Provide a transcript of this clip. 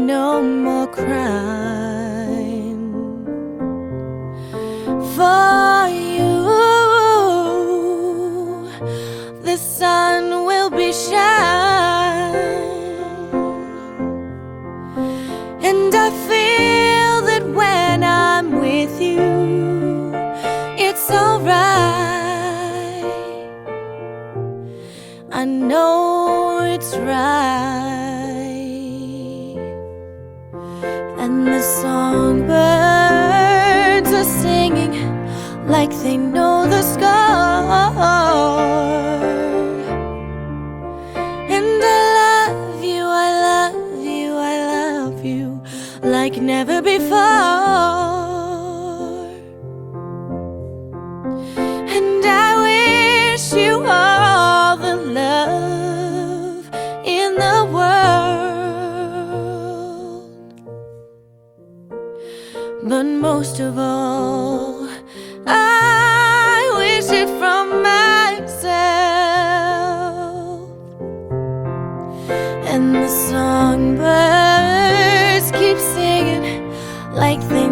no more crime. For you, the sun will be shine, and I feel that when I'm with you, it's alright. I know it's right. And the songbirds are singing like they know the score. And I love you, I love you, I love you like never before. And I wish you all the love in the world. But most of all, I wish it from myself. And the songbirds keep singing like they